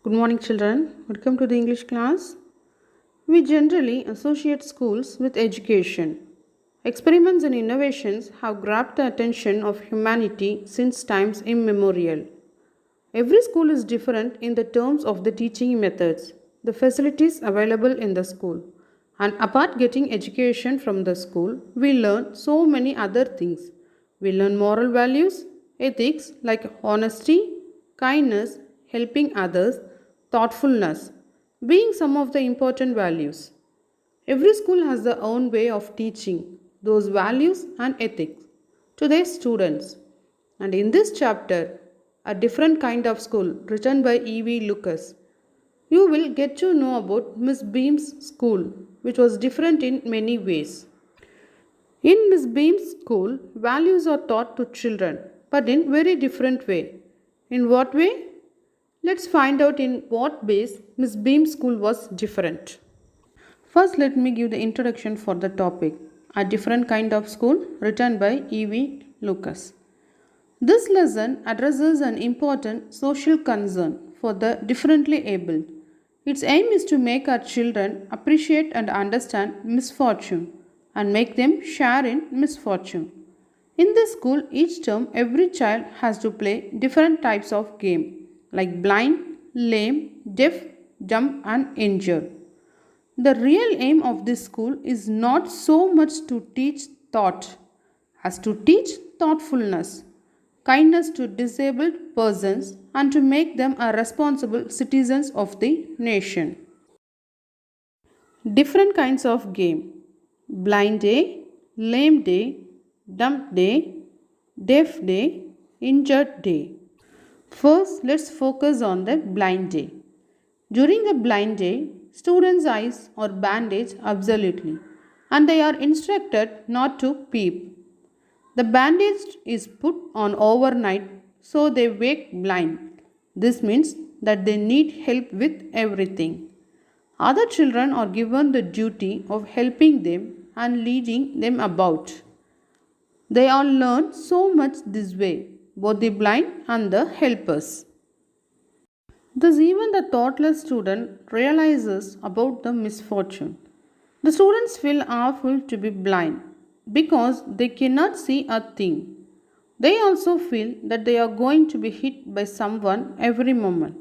Good morning, children. Welcome to the English class. We generally associate schools with education. Experiments and innovations have grabbed the attention of humanity since times immemorial. Every school is different in the terms of the teaching methods, the facilities available in the school. And apart getting education from the school, we learn so many other things. We learn moral values, ethics like honesty, kindness, helping others, thoughtfulness, being some of the important values. Every school has their own way of teaching those values and ethics to their students. And in this chapter, A Different Kind of School, written by E.V. Lucas, you will get to know about Miss Beam's school, which was different in many ways. In Miss Beam's school, values are taught to children, but in very different way. In what way? Let's find out in what ways Miss Beam's school was different. First, let me give the introduction for the topic, A Different Kind of School, written by E.V. Lucas. This lesson addresses an important social concern for the differently abled. Its aim is to make our children appreciate and understand misfortune and make them share in misfortune. In this school, each term every child has to play different types of game like blind, lame, deaf, dumb and injured. The real aim of this school is not so much to teach thought as to teach thoughtfulness, kindness to disabled persons and to make them a responsible citizens of the nation. Different kinds of game: blind day, lame day, dumb day, deaf day, injured day. First, let's focus on the blind day. During the blind day, students' eyes are bandaged absolutely and they are instructed not to peep. The bandage is put on overnight so they wake blind. This means that they need help with everything. Other children are given the duty of helping them and leading them about. They all learn so much this way, both the blind and the helpers. Thus, even the thoughtless student realizes about the misfortune. The students feel awful to be blind because they cannot see a thing. They also feel that they are going to be hit by someone every moment.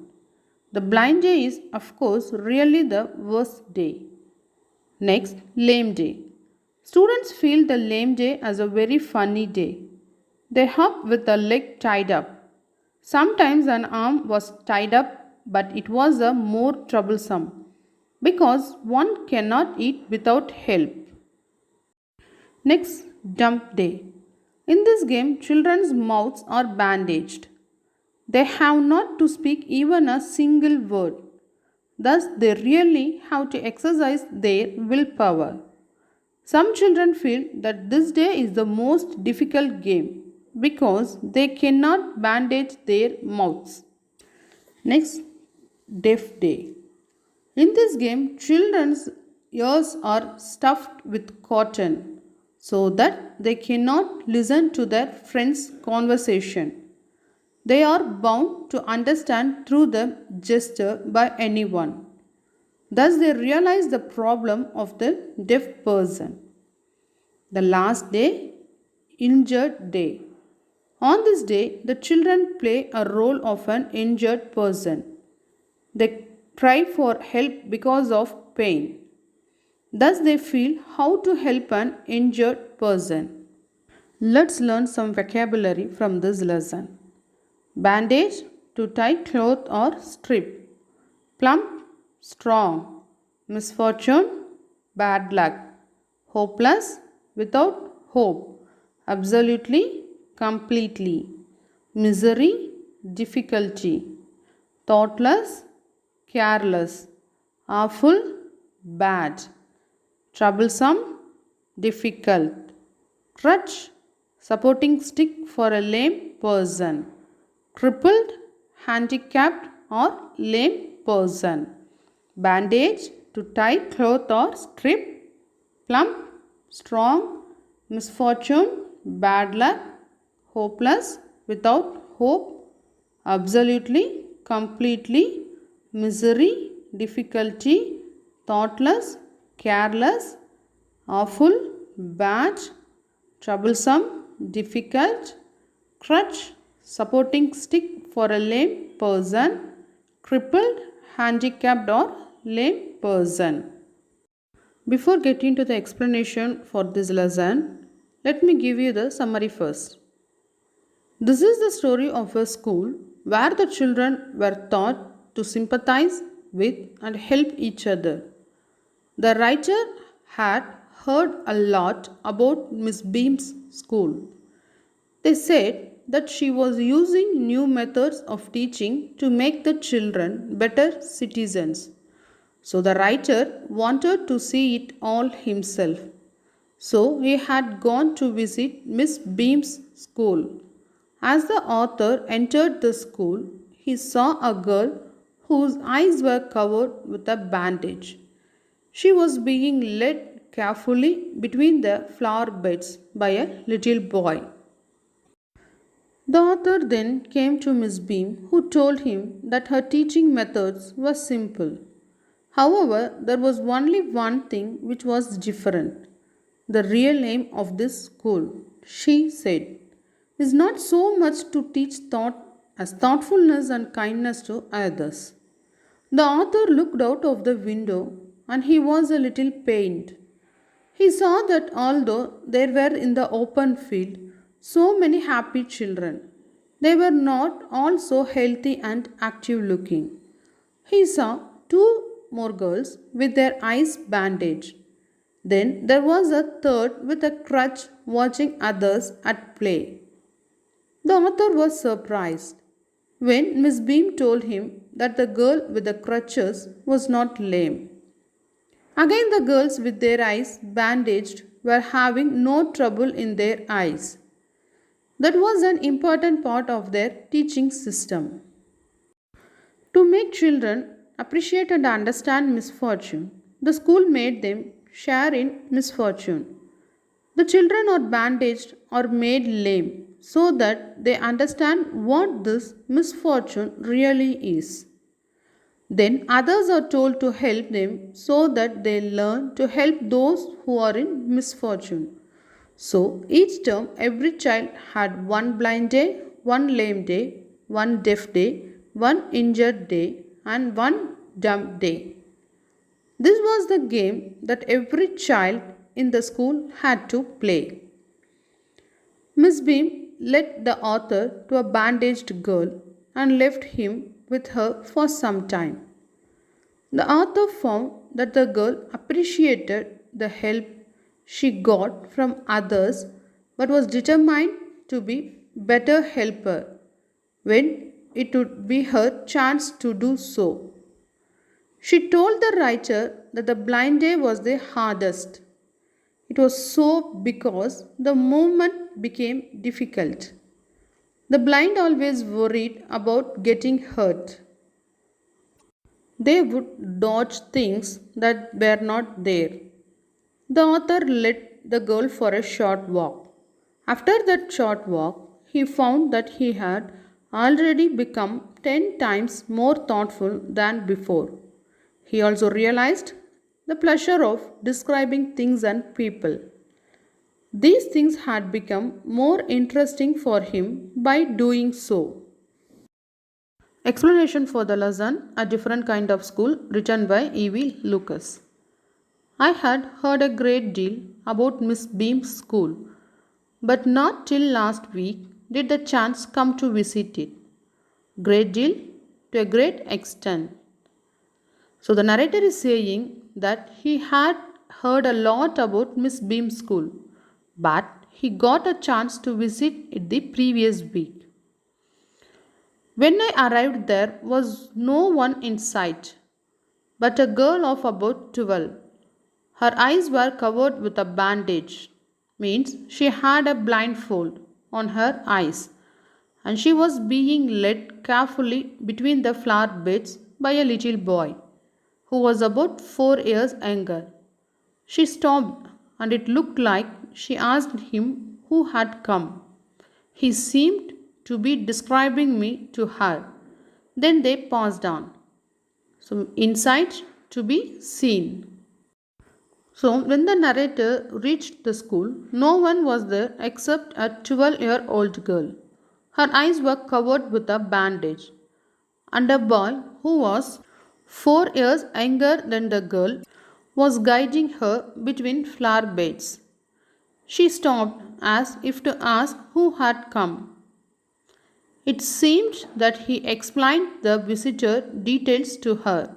The blind day is, of course, really the worst day. Next, lame day. Students feel the lame day as a very funny day. They hop with a leg tied up. Sometimes an arm was tied up, but it was a more troublesome because one cannot eat without help. Next, dump day. In this game, children's mouths are bandaged. They have not to speak even a single word. Thus, they really have to exercise their willpower. Some children feel that this day is the most difficult game because they cannot bandage their mouths. Next, deaf day. In this game, children's ears are stuffed with cotton so that they cannot listen to their friends' conversation. They are bound to understand through the gesture by anyone. Thus, they realize the problem of the deaf person. The last day, injured day. On this day, the children play a role of an injured person. They cry for help because of pain. Thus, they feel how to help an injured person. Let's learn some vocabulary from this lesson. Bandage, to tie cloth or strip. Plump, strong. Misfortune, bad luck. Hopeless, without hope. Absolutely, completely. Misery, difficulty. Thoughtless, careless. Awful, bad. Troublesome, difficult. Crutch, supporting stick for a lame person. Crippled, handicapped or lame person. Bandage, to tie cloth or strip. Plump, strong. Misfortune, bad luck. Hopeless, without hope. Absolutely, completely. misery, difficulty, thoughtless, careless, awful, bad, troublesome, difficult, crutch, supporting stick for a lame person, crippled, handicapped, or lame person. Before getting to the explanation for this lesson, let me give you the summary first. This is the story of a school where the children were taught to sympathize with and help each other. The writer had heard a lot about Miss Beam's school. They said that she was using new methods of teaching to make the children better citizens. So the writer wanted to see it all himself. So he had gone to visit Miss Beam's school. As the author entered the school, he saw a girl whose eyes were covered with a bandage. She was being led carefully between the flower beds by a little boy. The author then came to Miss Beam, who told him that her teaching methods were simple. However, there was only one thing which was different. The real aim of this school, she said, is not so much to teach thought as thoughtfulness and kindness to others. The author looked out of the window and he was a little pained. He saw that although there were in the open field so many happy children, they were not all so healthy and active looking. He saw two more girls with their eyes bandaged. Then there was a third with a crutch watching others at play. The author was surprised when Miss Beam told him that the girl with the crutches was not lame. Again, the girls with their eyes bandaged were having no trouble in their eyes. That was an important part of their teaching system. To make children appreciate and understand misfortune, the school made them share in misfortune. The children are bandaged or made lame so that they understand what this misfortune really is. Then others are told to help them so that they learn to help those who are in misfortune. So each term, every child had one blind day, one lame day, one deaf day, one injured day, and one dumb day. This was the game that every child in the school had to play. Miss Beam led the author to a bandaged girl and left him with her for some time. The author found that the girl appreciated the help she got from others but was determined to be better helper when it would be her chance to do so. She told the writer that the blind day was the hardest. It was so because the movement became difficult. The blind always worried about getting hurt. They would dodge things that were not there. The author led the girl for a short walk. After that short walk, he found that he had already become 10 times more thoughtful than before. He also realized the pleasure of describing things and people. These things had become more interesting for him by doing so. Explanation for the lesson, A Different Kind of School, written by E.V. Lucas. I had heard a great deal about Miss Beam's school, but not till last week did the chance come to visit it. Great deal to a great extent. So the narrator is saying that he had heard a lot about Miss Beam's school, but he got a chance to visit it the previous week. When I arrived, there was no one in sight, but a girl of about 12. Her eyes were covered with a bandage, means she had a blindfold on her eyes, and she was being led carefully between the flower beds by a little boy, who was about 4 years younger. She stopped, and it looked like she asked him who had come. He seemed to be describing me to her. Then they passed on. So, insight to be seen. So, when the narrator reached the school, no one was there except a 12-year-old girl. Her eyes were covered with a bandage, and a boy who was 4 years younger than the girl was guiding her between flower beds. She stopped as if to ask who had come. It seemed that he explained the visitor details to her.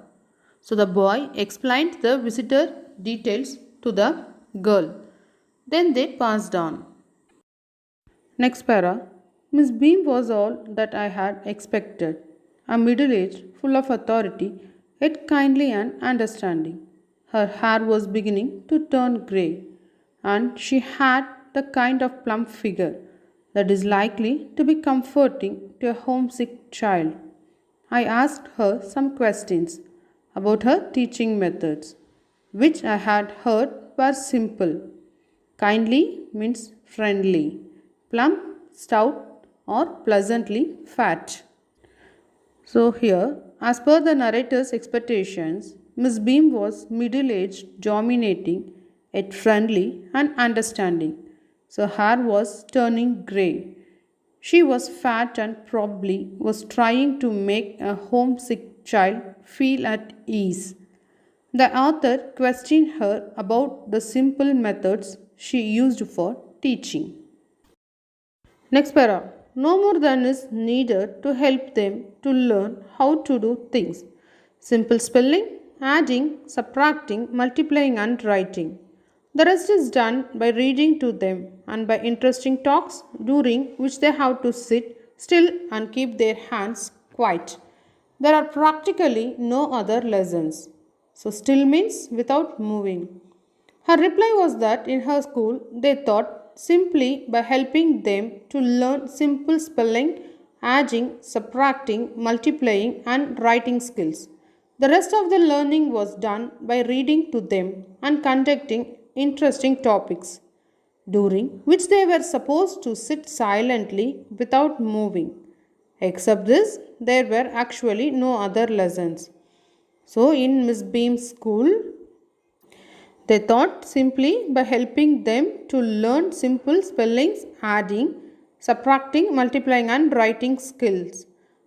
So the boy explained the visitor details to the girl. Then they passed on. Next para. Miss Beam was all that I had expected. A middle aged, full of authority, yet kindly and understanding. Her hair was beginning to turn grey, and she had the kind of plump figure that is likely to be comforting to a homesick child. I asked her some questions about her teaching methods, which I had heard were simple. Kindly means friendly, plump, stout, or pleasantly fat. So, here, as per the narrator's expectations, Miss Beam was middle aged, dominating, yet friendly and understanding. So, hair was turning grey. She was fat and probably was trying to make a homesick child feel at ease. The author questioned her about the simple methods she used for teaching. Next para. No more than is needed to help them to learn how to do things. Simple spelling, adding, subtracting, multiplying, and writing. The rest is done by reading to them and by interesting talks during which they have to sit still and keep their hands quiet. There are practically no other lessons. So, still means without moving. Her reply was that in her school they taught simply by helping them to learn simple spelling, adding, subtracting, multiplying, and writing skills. The rest of the learning was done by reading to them and conducting interesting topics, during which they were supposed to sit silently without moving. Except this, there were actually no other lessons. So, in Miss Beam's school, they taught simply by helping them to learn simple spellings, adding, subtracting, multiplying, and writing skills.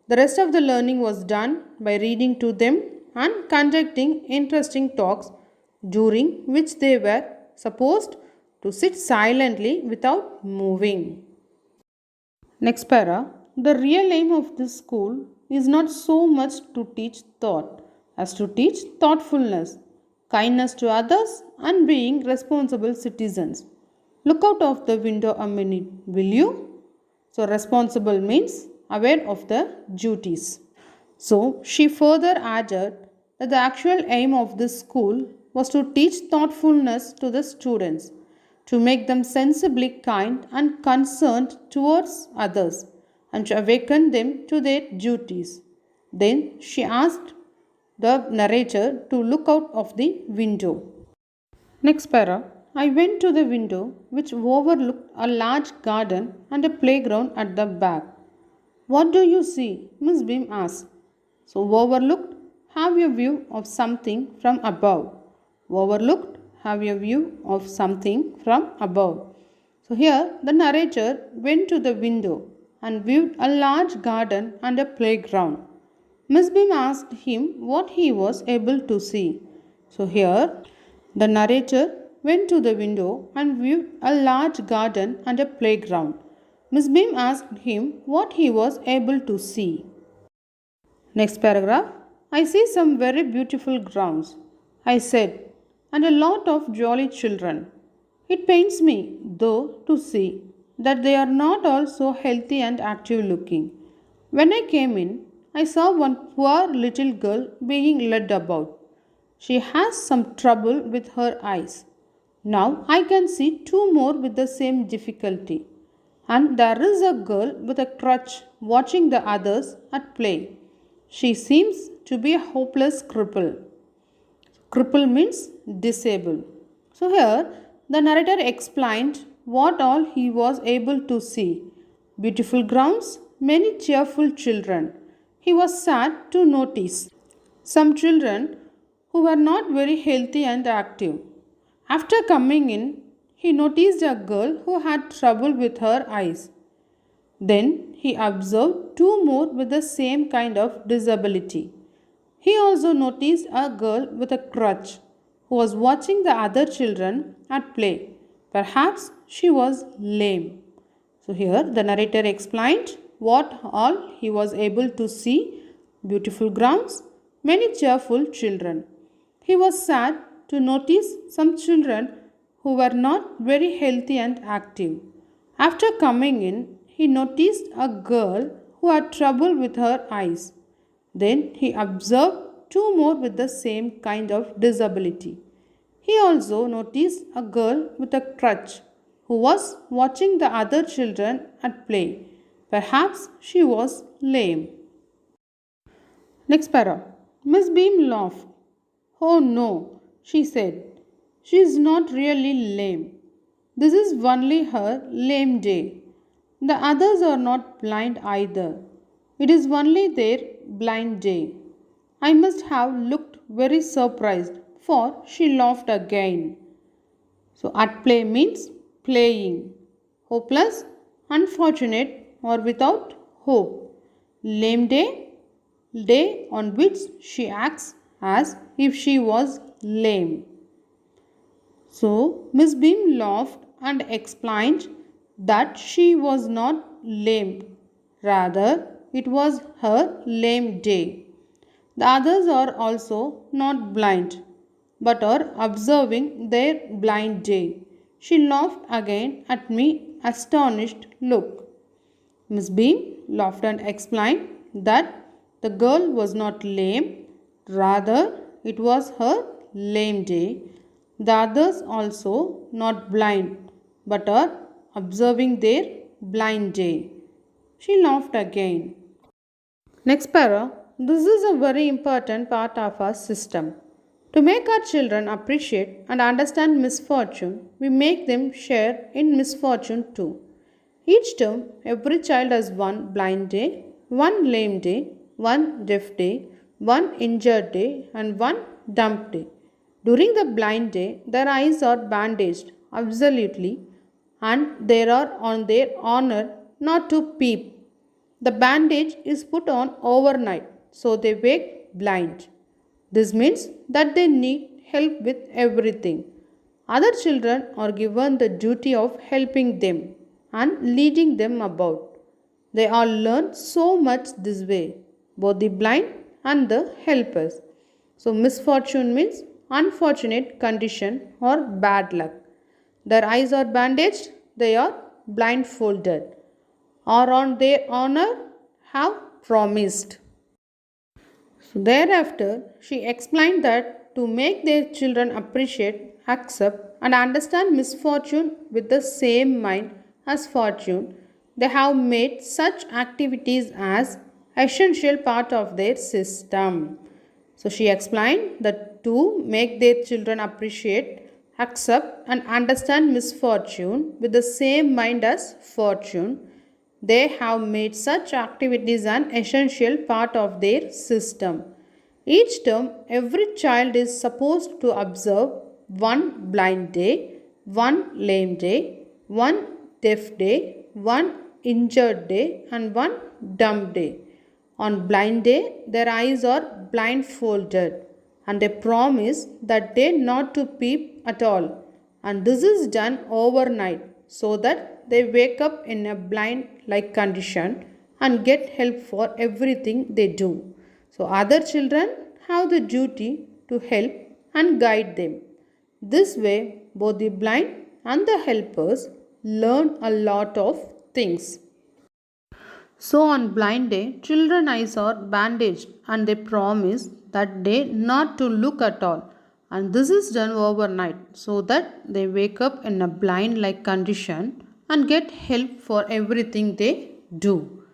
The rest of the learning was done by reading to them and conducting interesting talks during which they were supposed to sit silently without moving. Next para. The real aim of this school is not so much to teach thought as to teach thoughtfulness, kindness to others, and being responsible citizens. Look out of the window a minute, will you? So, responsible means aware of the duties. So, she further added that the actual aim of this school was to teach thoughtfulness to the students, to make them sensibly kind and concerned towards others, and to awaken them to their duties. Then she asked the narrator to look out of the window. Next para. I went to the window which overlooked a large garden and a playground at the back. What do you see? Miss Beam asked. So, overlooked, have a view of something from above. Overlooked, have a view of something from above. So, here the narrator went to the window and viewed a large garden and a playground. Miss Beam asked him what he was able to see. So, here the narrator went to the window and viewed a large garden and a playground. Miss Beam asked him what he was able to see. Next paragraph. I see some very beautiful grounds, I said, and a lot of jolly children. It pains me, though, to see that they are not all so healthy and active looking. When I came in, I saw one poor little girl being led about. She has some trouble with her eyes. Now I can see two more with the same difficulty. And there is a girl with a crutch watching the others at play. She seems to be a hopeless cripple. Cripple means disabled. So here the narrator explained what all he was able to see. Beautiful grounds, many cheerful children. He was sad to notice some children who were not very healthy and active. After coming in, he noticed a girl who had trouble with her eyes. Then he observed two more with the same kind of disability. He also noticed a girl with a crutch who was watching the other children at play. Perhaps she was lame. So, here the narrator explained what all he was able to see: beautiful grounds, many cheerful children. He was sad to notice some children who were not very healthy and active. After coming in, he noticed a girl who had trouble with her eyes. Then he observed two more with the same kind of disability. He also noticed a girl with a crutch who was watching the other children at play. Perhaps she was lame. Next para. Miss Beam laughed. Oh no, she said. She is not really lame. This is only her lame day. The others are not blind either. It is only their blind day. I must have looked very surprised, for she laughed again. So, at play means playing. Hopeless, unfortunate, or without hope. Lame day, day on which she acts as if she was lame. So, Miss Beam laughed and explained that she was not lame. Rather, it was her lame day. The others are also not blind, but are observing their blind day. She laughed again at me, astonished look. Miss Beam laughed and explained that the girl was not lame, rather, it was her lame day. The others also not blind, but are observing their blind day. She laughed again. Next para. This is a very important part of our system. To make our children appreciate and understand misfortune, we make them share in misfortune too. Each term, every child has one blind day, one lame day, one deaf day, one injured day, and one dumb day. During the blind day, their eyes are bandaged absolutely, and they are on their honor not to peep. The bandage is put on overnight, so they wake blind. This means that they need help with everything. Other children are given the duty of helping them and leading them about. They all learn so much this way, both the blind and the helpers. So, misfortune means unfortunate condition or bad luck. Their eyes are bandaged, they are blindfolded, or on their honor have promised. So thereafter, she explained that to make their children appreciate, accept, and understand misfortune with the same mind as fortune, they have made such activities as essential part of their system. So she explained that to make their children appreciate, accept, and understand misfortune with the same mind as fortune, they have made such activities an essential part of their system. Each term, every child is supposed to observe one blind day, one lame day, one deaf day, one injured day, and one dumb day. On blind day, their eyes are blindfolded, and they promise that day not to peep at all. And this is done overnight so that they wake up in a blind like condition and get help for everything they do. So, other children have the duty to help and guide them. This way, both the blind and the helpers learn a lot of things. So, on blind day, children's eyes are bandaged and they promise that day not to look at all. And this is done overnight so that they wake up in a blind like condition and get help for everything they do.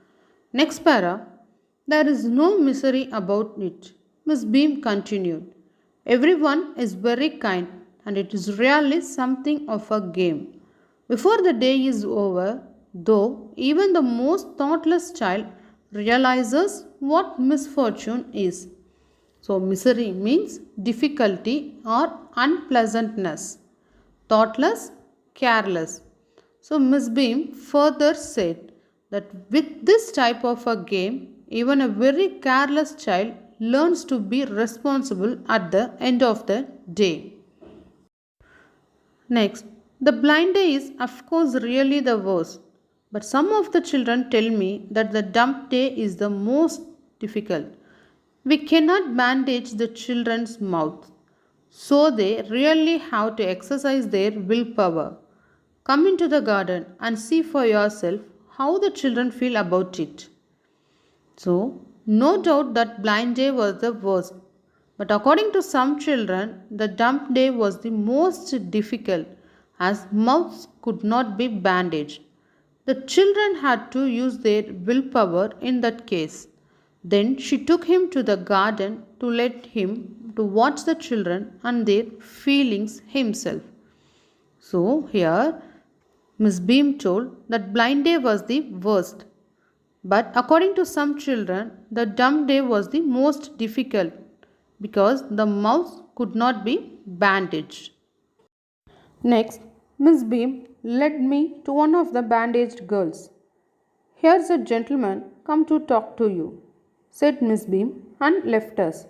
Next para. There is no misery about it. Miss Beam continued. Everyone is very kind and it is really something of a game. Before the day is over, though, even the most thoughtless child realizes what misfortune is. So, misery means difficulty or unpleasantness. Thoughtless, careless. So, Miss Beam further said that with this type of a game, even a very careless child learns to be responsible at the end of the day. Next, the blind day is of course really the worst, but some of the children tell me that the dump day is the most difficult. We cannot bandage the children's mouths, so they really have to exercise their willpower. Come into the garden and see for yourself how the children feel about it. So, no doubt that blind day was the worst, but according to some children, the dump day was the most difficult as mouths could not be bandaged. The children had to use their willpower in that case. Then she took him to the garden to let him to watch the children and their feelings himself. So here Miss Beam told that blind day was the worst. But according to some children, the dumb day was the most difficult because the mouth could not be bandaged. Next, Miss Beam led me to one of the bandaged girls. Here's a gentleman come to talk to you, said Miss Beam and left us.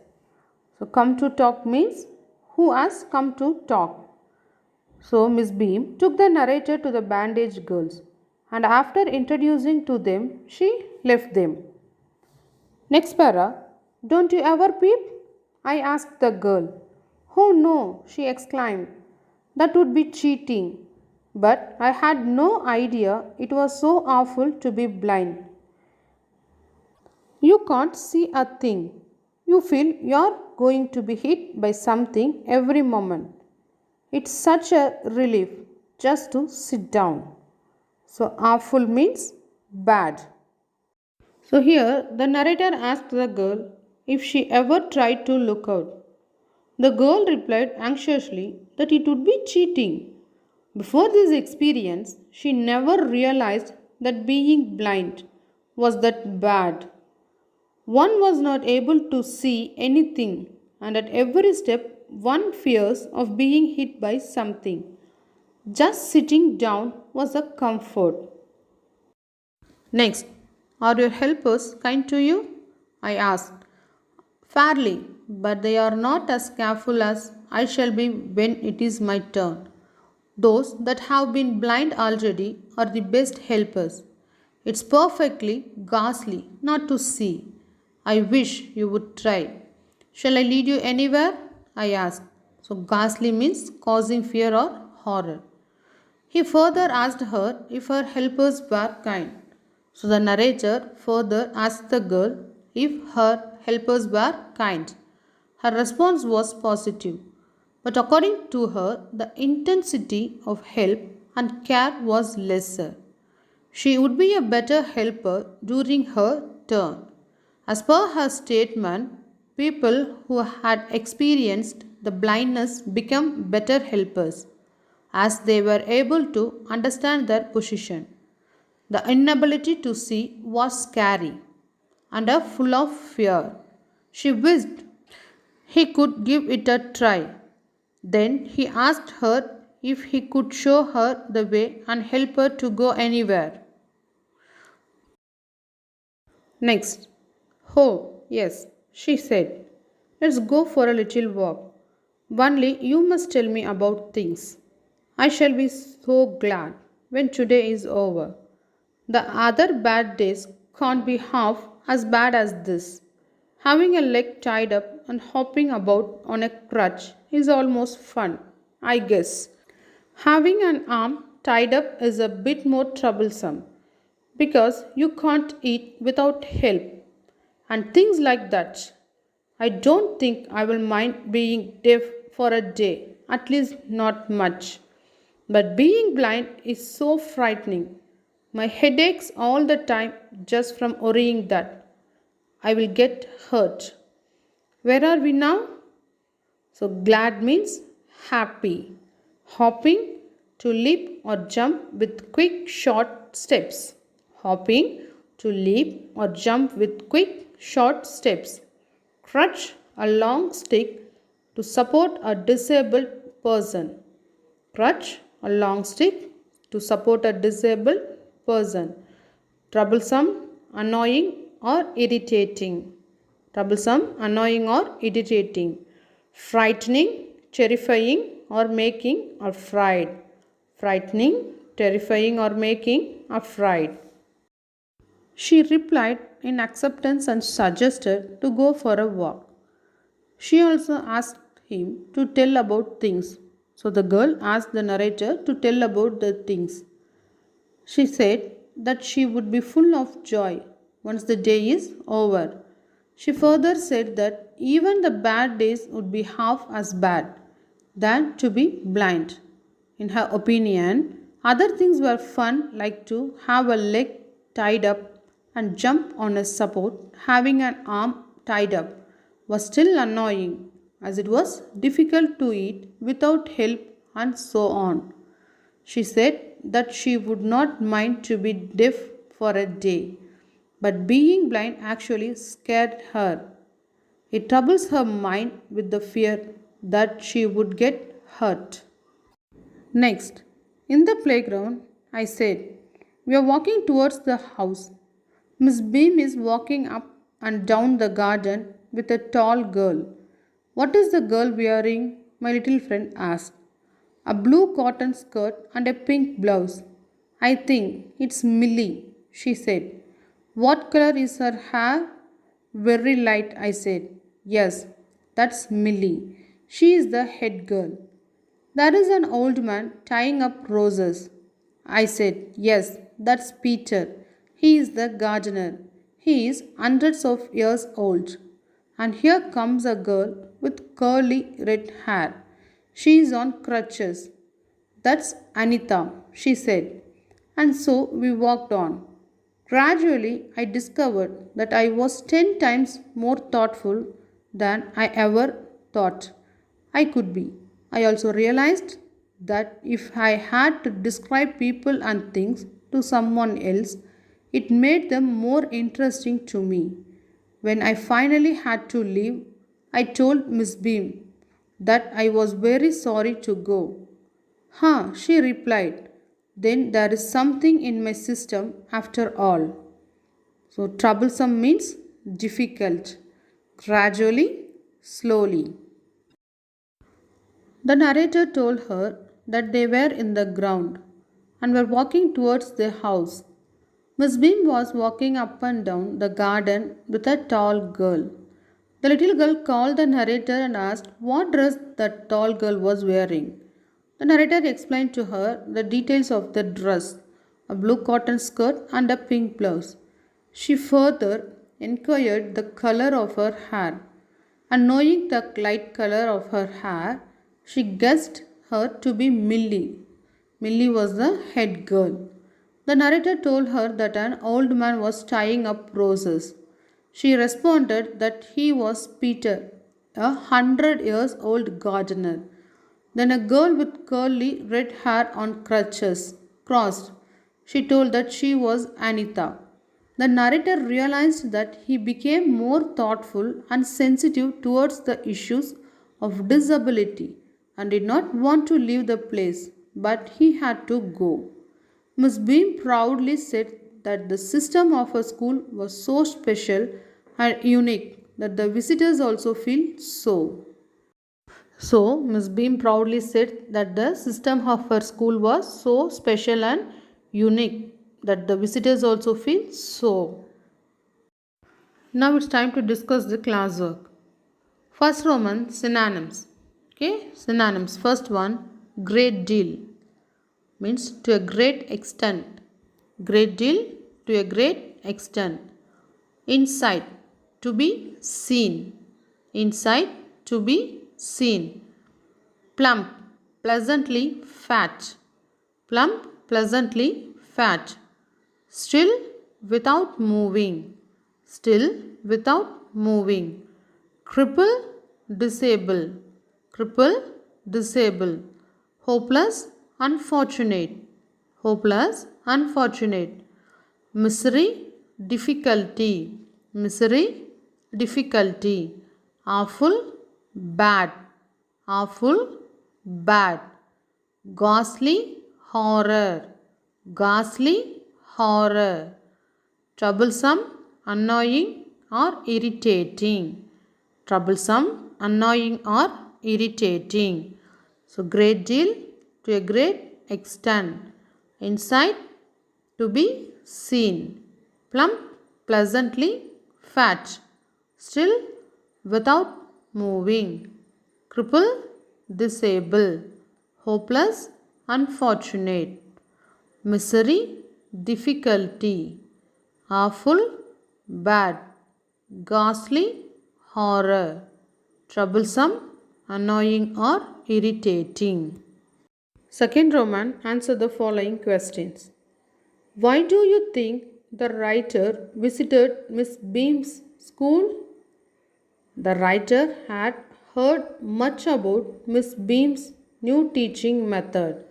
So, come to talk means who has come to talk. So, Miss Beam took the narrator to the bandaged girls and after introducing to them, she left them. Next para, don't you ever peep? I asked the girl. Oh no, she exclaimed. That would be cheating. But I had no idea it was so awful to be blind. You can't see a thing. You feel you're going to be hit by something every moment. It's such a relief just to sit down. So, awful means bad. So, here the narrator asked the girl if she ever tried to look out. The girl replied anxiously that it would be cheating. Before this experience, she never realized that being blind was that bad. One was not able to see anything, and at every step, one fears of being hit by something. Just sitting down was a comfort. Next, are your helpers kind to you? I asked. Fairly, but they are not as careful as I shall be when it is my turn. Those that have been blind already are the best helpers. It's perfectly ghastly not to see. I wish you would try. Shall I lead you anywhere? I asked. So, ghastly means causing fear or horror. He further asked her if her helpers were kind. So, the narrator further asked the girl if her helpers were kind. Her response was positive, but according to her, the intensity of help and care was lesser. She would be a better helper during her turn. As per her statement, people who had experienced the blindness became better helpers as they were able to understand their position. The inability to see was scary and full of fear. She wished he could give it a try. Then he asked her if he could show her the way and help her to go anywhere. Next. Oh, yes, she said. Let's go for a little walk. Only you must tell me about things. I shall be so glad when today is over. The other bad days can't be half as bad as this. Having a leg tied up and hopping about on a crutch is almost fun, I guess. Having an arm tied up is a bit more troublesome because you can't eat without help and things like that. I don't think I will mind being deaf for a day, at least not much. But being blind is so frightening. My head aches all the time just from worrying that I will get hurt. Where are we now? So, glad means happy. Hopping, to leap or jump with quick short steps. Hopping, to leap or jump with quick short steps. Crutch, a long stick to support a disabled person. Crutch, a long stick to support a disabled person. Troublesome, annoying, or irritating. Troublesome, annoying, or irritating. Frightening, terrifying, or making afraid. Frightening, terrifying, or making afraid. She replied in acceptance and suggested to go for a walk. She also asked him to tell about things. So the girl asked the narrator to tell about the things. She said that she would be full of joy once the day is over. She further said that even the bad days would be half as bad than to be blind. In her opinion, other things were fun, like to have a leg tied up and jump on a support. Having an arm tied up was still annoying, as it was difficult to eat without help and so on. She said that she would not mind to be deaf for a day, but being blind actually scared her. It troubles her mind with the fear that she would get hurt. Next, in the playground, I said, we are walking towards the house. Miss Beam is walking up and down the garden with a tall girl. What is the girl wearing? My little friend asked. A blue cotton skirt and a pink blouse. I think it's Millie, she said. What color is her hair? Very light, I said. Yes, that's Millie. She is the head girl. There is an old man tying up roses. I said, yes, that's Peter. He is the gardener. He is hundreds of years old. And here comes a girl with curly red hair. She is on crutches. That's Anita, she said. And so we walked on. Gradually, I discovered that I was 10 times more thoughtful than I ever thought I could be. I also realized that if I had to describe people and things to someone else, it made them more interesting to me. When I finally had to leave, I told Miss Beam that I was very sorry to go. Huh, she replied. Then there is something in my system after all. So, troublesome means difficult. Gradually, slowly. The narrator told her that they were in the ground and were walking towards their house. Miss Beam was walking up and down the garden with a tall girl. The little girl called the narrator and asked what dress that tall girl was wearing. The narrator explained to her the details of the dress, a blue cotton skirt and a pink blouse. She further inquired the color of her hair, and knowing the light color of her hair, she guessed her to be Millie. Millie was the head girl. The narrator told her that an old man was tying up roses. She responded that he was Peter, 100 years old gardener. Then a girl with curly red hair on crutches crossed. She told that she was Anita. The narrator realized that he became more thoughtful and sensitive towards the issues of disability and did not want to leave the place, but he had to go. Miss Beam proudly said that the system of her school was so special and unique that the visitors also feel so. So, Miss Beam proudly said that the system of her school was so special and unique that the visitors also feel so. Now it's time to discuss the classwork. First Roman synonyms. Okay, synonyms. First one, great deal means to a great extent. Great deal, to a great extent. Inside, to be seen. Inside, to be seen. Plump, pleasantly fat. Plump, pleasantly fat. Still, without moving. Still, without moving. Cripple, disable. Cripple, disable. Hopeless, unfortunate. Hopeless, unfortunate. Misery, difficulty. Misery, difficulty. awful, bad, awful, bad, ghastly, horror, ghastly, horror, troublesome, annoying, or irritating, troublesome, annoying, or irritating. So, great deal to a great extent, inside to be seen, plump, pleasantly, fat, still without moving, cripple, disable, hopeless, unfortunate, misery, difficulty, awful, bad, ghastly, horror, troublesome, annoying, or irritating. Second Roman, answer the following questions. Why do you think the writer visited Miss Beam's school? The writer had heard much about Miss Beam's new teaching method.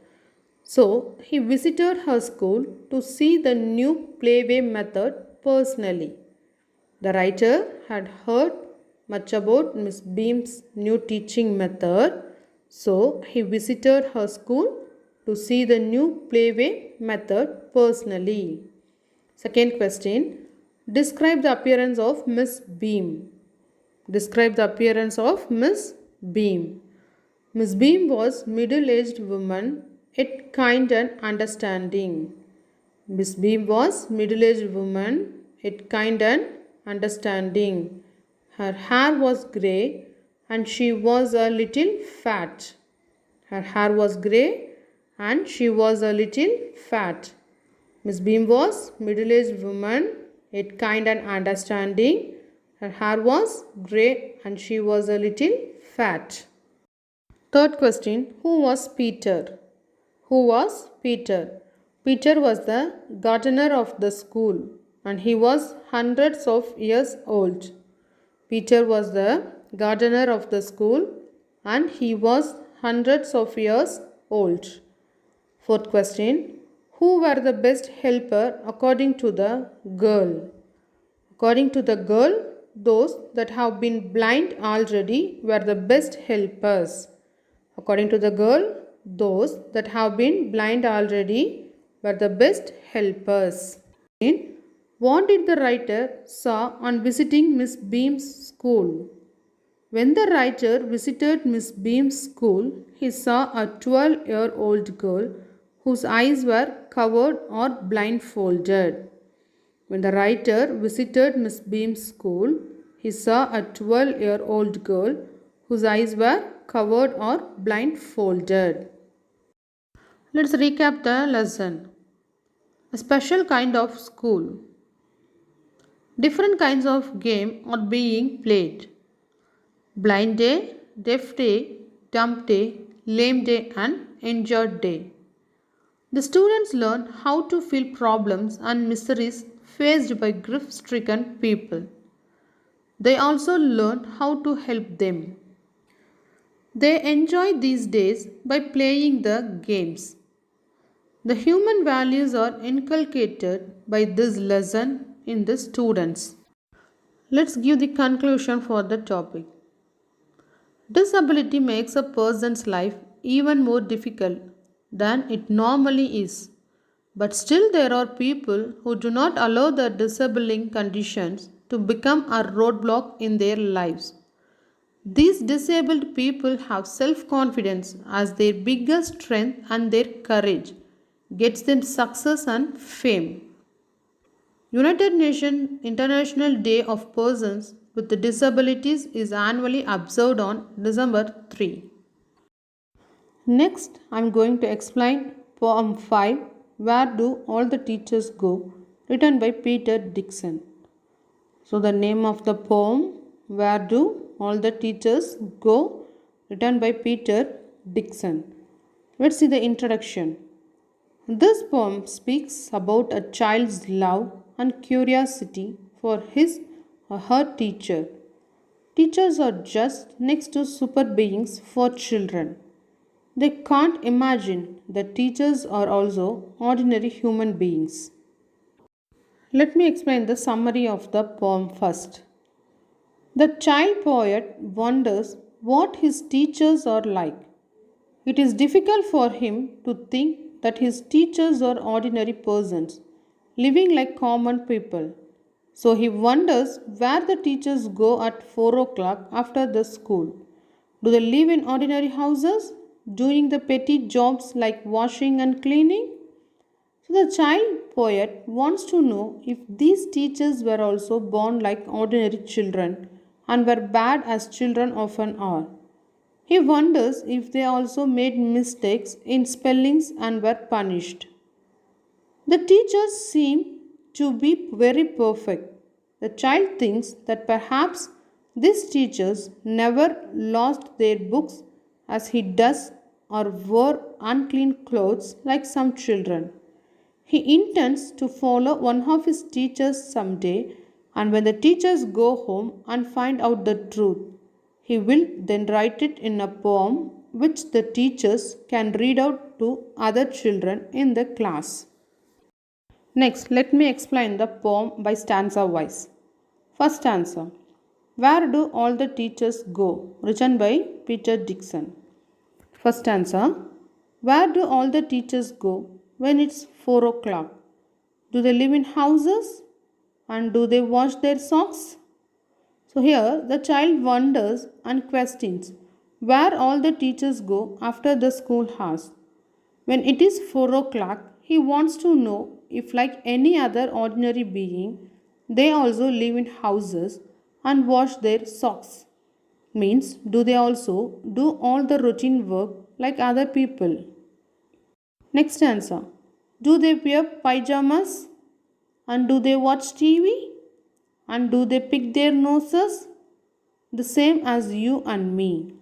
So, he visited her school to see the new playway method personally. The writer had heard much about Miss Beam's new teaching method, so he visited her school to see the new playway method personally. Second question. Describe the appearance of Miss Beam. Describe the appearance of Miss Beam. Miss Beam was middle-aged woman, yet kind and understanding. Miss Beam was middle-aged woman, yet kind and understanding. Her hair was grey and she was a little fat. Her hair was grey and she was a little fat. Miss Beam was middle-aged woman, yet kind and understanding. Her hair was grey and she was a little fat. Third question. Who was Peter? Who was Peter? Peter was the gardener of the school and he was hundreds of years old. Peter was the gardener of the school and he was hundreds of years old. Fourth question. Who were the best helper according to the girl? According to the girl, those that have been blind already were the best helpers. According to the girl, those that have been blind already were the best helpers. What did the writer saw on visiting Miss Beam's school? When the writer visited Miss Beam's school, he saw a 12-year-old girl whose eyes were covered or blindfolded. When the writer visited Miss Beam's school, he saw a 12-year-old girl whose eyes were covered or blindfolded. Let's recap the lesson. A special kind of school. Different kinds of game are being played. Blind day, deaf day, dumb day, lame day and injured day. The students learn how to feel problems and miseries faced by grief-stricken people. They also learn how to help them. They enjoy these days by playing the games. The human values are inculcated by this lesson in the students. Let's give the conclusion for the topic. Disability makes a person's life even more difficult than it normally is. But still, there are people who do not allow their disabling conditions to become a roadblock in their lives. These disabled people have self-confidence as their biggest strength, and their courage gets them success and fame. United Nations International Day of Persons with Disabilities is annually observed on December 3. Next, I am going to explain Poem 5, Where Do All the Teachers Go, written by Peter Dixon. So, the name of the poem, Where Do All the Teachers Go, written by Peter Dixon. Let's see the introduction. This poem speaks about a child's love and curiosity for his or her teacher. Teachers are just next to super beings for children. They can't imagine that teachers are also ordinary human beings. Let me explain the summary of the poem first. The child poet wonders what his teachers are like. It is difficult for him to think that his teachers are ordinary persons, living like common people. So he wonders where the teachers go at 4 o'clock after the school. Do they live in ordinary houses, doing the petty jobs like washing and cleaning? So the child poet wants to know if these teachers were also born like ordinary children and were bad as children often are. He wonders if they also made mistakes in spellings and were punished. The teachers seem to be very perfect. The child thinks that perhaps these teachers never lost their books as he does or wore unclean clothes like some children. He intends to follow one of his teachers someday, and when the teachers go home and find out the truth, he will then write it in a poem which the teachers can read out to other children in the class. Next, let me explain the poem by stanza wise. First stanza. Where do all the teachers go? Written by Peter Dixon. First stanza. Where do all the teachers go when it's 4 o'clock? Do they live in houses? And do they wash their socks? So here the child wonders and questions where all the teachers go after the school hours. When it is 4 o'clock, he wants to know if, like any other ordinary being, they also live in houses and wash their socks. Means, do they also do all the routine work like other people? Next answer. Do they wear pyjamas? And do they watch TV? And do they pick their noses? The same as you and me.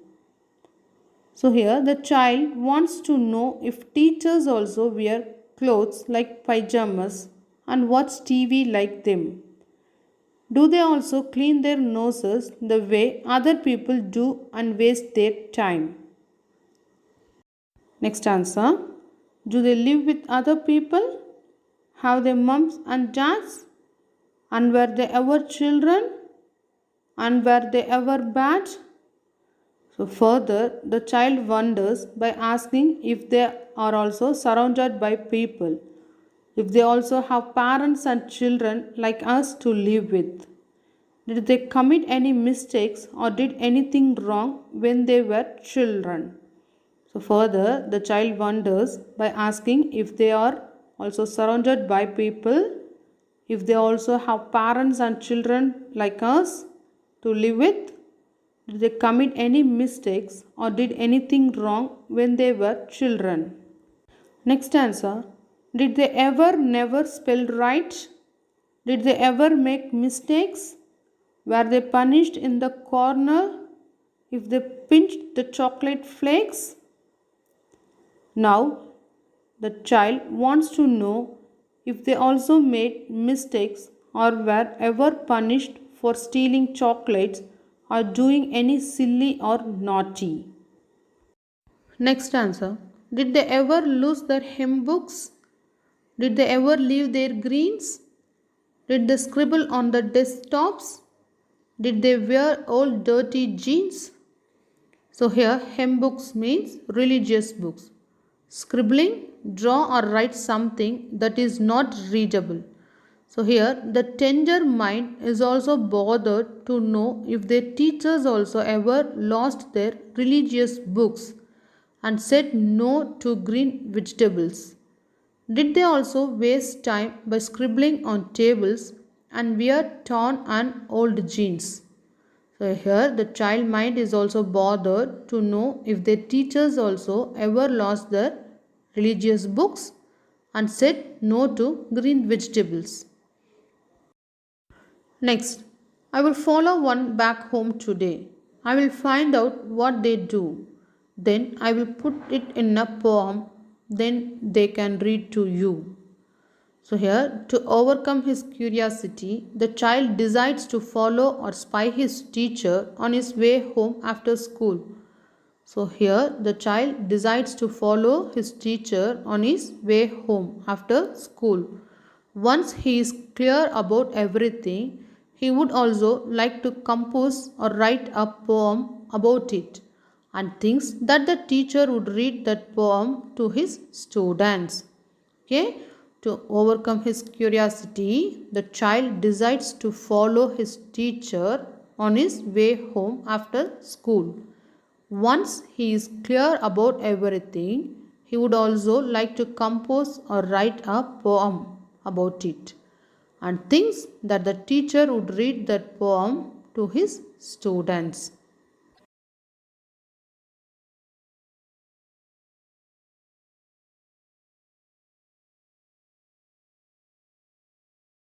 So here the child wants to know if teachers also wear clothes like pyjamas and watch TV like them. Do they also clean their noses the way other people do and waste their time? Next answer. Do they live with other people? Have they mums and dads? And were they ever children? And were they ever bad? So further, the child wonders by asking if they are also surrounded by people, if they also have parents and children like us to live with. Did they commit any mistakes or did anything wrong when they were children? So further, the child wonders by asking if they are also surrounded by people, if they also have parents and children like us to live with. Did they commit any mistakes or did anything wrong when they were children? Next answer. Did they ever never spell right? Did they ever make mistakes? Were they punished in the corner if they pinched the chocolate flakes? Now, the child wants to know if they also made mistakes or were ever punished for stealing chocolates or doing any silly or naughty. Next answer. Did they ever lose their hymn books? Did they ever leave their greens? Did they scribble on the desktops? Did they wear old dirty jeans? So here hymn books means religious books. Scribbling, draw or write something that is not readable. So here the tender mind is also bothered to know if their teachers also ever lost their religious books and said no to green vegetables. Did they also waste time by scribbling on tables and wear torn and old jeans? So here the child mind is also bothered to know if their teachers also ever lost their religious books and said no to green vegetables. Next, I will follow one back home today. I will find out what they do. Then I will put it in a poem. Then they can read to you. So here, to overcome his curiosity, the child decides to follow or spy his teacher on his way home after school. So here, the child decides to follow his teacher on his way home after school. Once he is clear about everything, He would also like to compose or write a poem about it and thinks that the teacher would read that poem to his students. Okay, to overcome his curiosity, the child decides to follow his teacher on his way home after school. Once he is clear about everything, he would also like to compose or write a poem about it and thinks that the teacher would read that poem to his students.